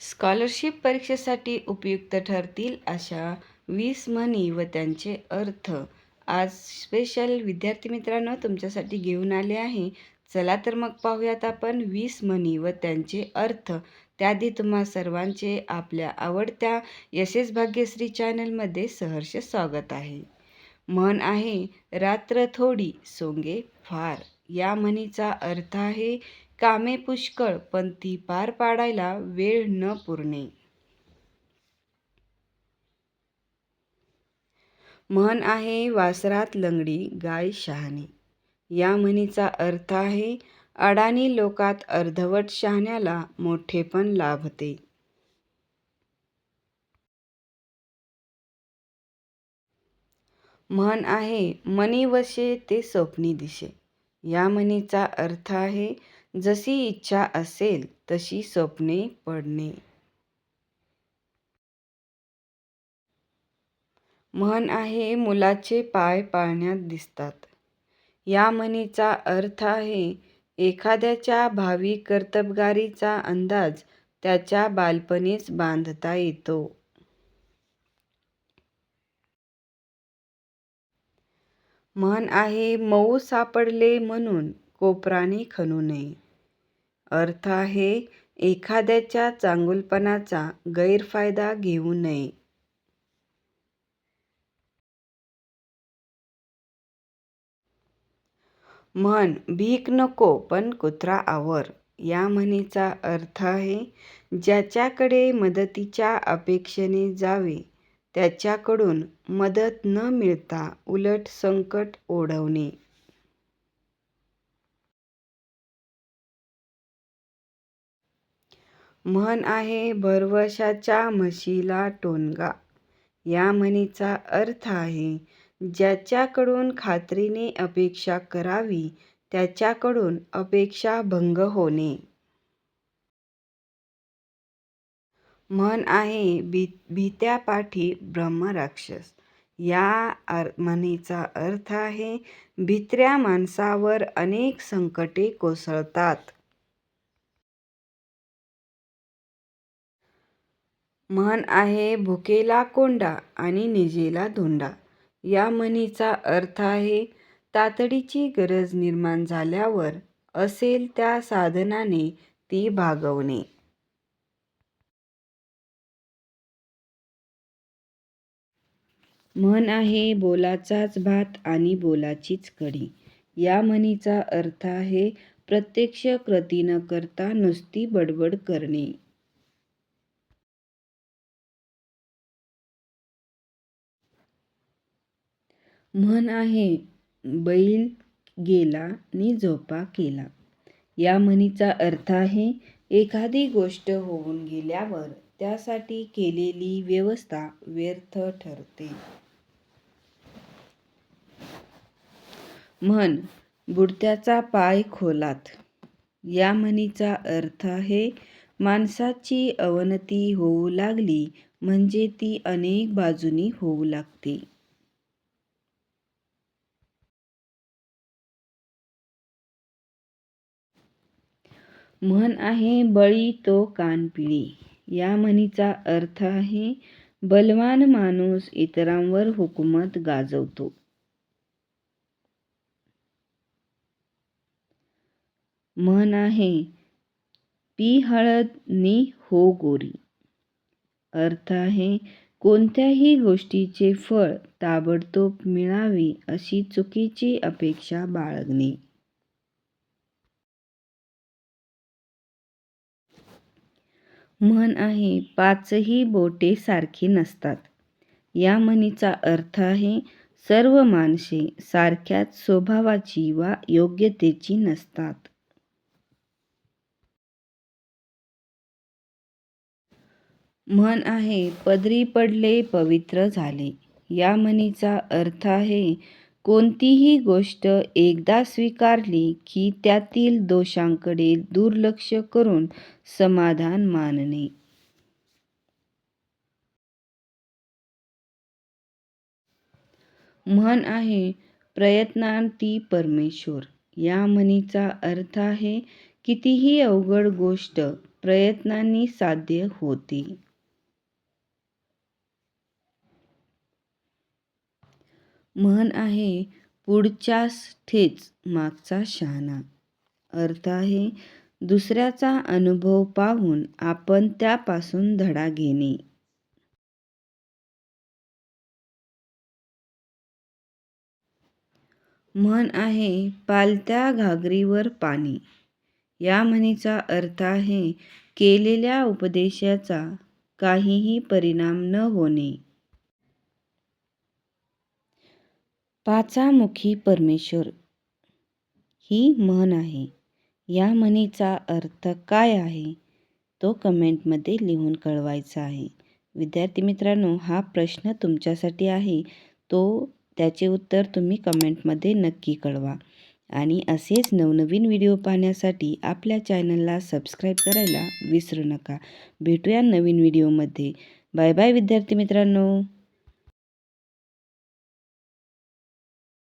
Scholarship परीक्षेसाठी उपयुक्त ठरतील अशा 20 म्हणी व त्यांचे अर्थ आज स्पेशल विद्यार्थी मित्रांनो तुमच्यासाठी घेऊन आले आहे. चला तर मग पाहूयात आपण 20 म्हणी व त्यांचे अर्थ. त्याआधी तुम्हा सर्वांचे आपल्या आवडत्या यशेस भाग्यश्री चॅनलमध्ये सहर्ष स्वागत आहे. म्हण आहे, रात्र थोडी सोंगे फार. या म्हणीचा अर्थ आहे, कामे पुष्कळ पण ती पार पाडायला वेळ न पुरणे. म्हण आहे, वासरात लंगडी गाय शहाणी. या म्हणीचा अर्थ आहे, अडाणी लोकात अर्धवट शहाण्याला मोठेपण लाभते. म्हण आहे, मनी वशे ते स्वप्नी दिशे. या म्हणीचा अर्थ आहे, जशी इच्छा असेल तशी स्वप्ने पडणे. म्हण आहे, मुलाचे पाय पाळण्यात दिसतात. या म्हणीचा अर्थ आहे, एखाद्याच्या भावी कर्तबगारीचा अंदाज त्याच्या बालपणीच बांधता येतो. म्हण आहे, मऊ सापडले म्हणून कोपराने खणू नये. अर्थ आहे, एखाद्याच्या चांगुलपणाचा गैरफायदा घेऊ नये. म्हण, भीक नको पण कुत्रा आवर. या म्हणीचा अर्थ आहे, ज्याच्याकडे मदतीच्या अपेक्षेने जावे त्याच्याकडून मदत न मिळता उलट संकट ओढवणे. म्हण आहे, भरवशाच्या म्हशीला टोणगा. या म्हणीचा अर्थ आहे, ज्याच्याकडून खात्रीने अपेक्षा करावी त्याच्याकडून अपेक्षा भंग होणे. म्हण आहे, भीत्यापाठी ब्रह्मराक्षस. या म्हणीचा अर्थ आहे, भित्र्या माणसावर अनेक संकटे कोसळतात. म्हण आहे, भुकेला कोंडा आणि निजेला धोंडा. या म्हणीचा अर्थ आहे, तातडीची गरज निर्माण झाल्यावर असेल त्या साधनाने ती भागवणे. म्हण आहे, बोलाचाच भात आणि बोलाचीच कढी. या म्हणीचा अर्थ आहे, प्रत्यक्ष कृती न करता नुसती बडबड करणे. म्हण आहे, बैल गेला नि झोपा केला. या म्हणीचा अर्थ आहे, एखादी गोष्ट होऊन गेल्यावर त्यासाठी केलेली व्यवस्था व्यर्थ ठरते. म्हण, बुडत्याचा पाय खोलात. या म्हणीचा अर्थ आहे, माणसाची अवनती होऊ लागली म्हणजे ती अनेक बाजूनी होऊ लागते. म्हण आहे, बळी तो कानपिळी. या म्हणीचा अर्थ आहे, बलवान माणूस इतरांवर हुकूमत गाजवतो. म्हण आहे, पी हळद नि हो गोरी. अर्थ आहे, कोणत्याही गोष्टीचे फळ ताबडतोब मिळावे अशी चुकीची अपेक्षा बाळगणे. म्हण आहे, पाचही बोटे सारखी नसतात. या म्हणीचा अर्थ आहे, सर्व माणसे सारख्याच स्वभावाची वा योग्यतेची नसतात. म्हण आहे, पदरी पडले पवित्र झाले. या म्हणीचा अर्थ आहे, कोणतीही गोष्ट एकदा स्वीकारली की त्यातील दोषांकडे दुर्लक्ष करून समाधान मानणे. म्हण आहे, प्रयत्नांती परमेश्वर. या म्हणीचा अर्थ आहे, कितीही अवघड गोष्ट प्रयत्नांनी साध्य होते. म्हण आहे पुढच्यास ठेच मागचा शहाणा. अर्थ आहे दुसऱ्याचा अनुभव पाहून आपण त्यापासून धडा घेणे. म्हण आहे पालत्या घागरीवर पाणी. या म्हणीचा अर्थ आहे केलेल्या उपदेशाचा काहीही परिणाम न होणे. पाचामुखी परमेश्वर ही म्हण आहे. या म्हणीचा अर्थ काय आहे तो कमेंटमध्ये लिहून कळवायचा आहे. विद्यार्थी मित्रांनो, हा प्रश्न तुमच्यासाठी आहे. त्याचे उत्तर तुम्ही कमेंटमध्ये नक्की कळवा. आणि असेच नवनवीन व्हिडिओ पाहण्यासाठी आपल्या चॅनलला सबस्क्राईब करायला विसरू नका. भेटूया नवीन व्हिडिओमध्ये. बाय बाय विद्यार्थी मित्रांनो.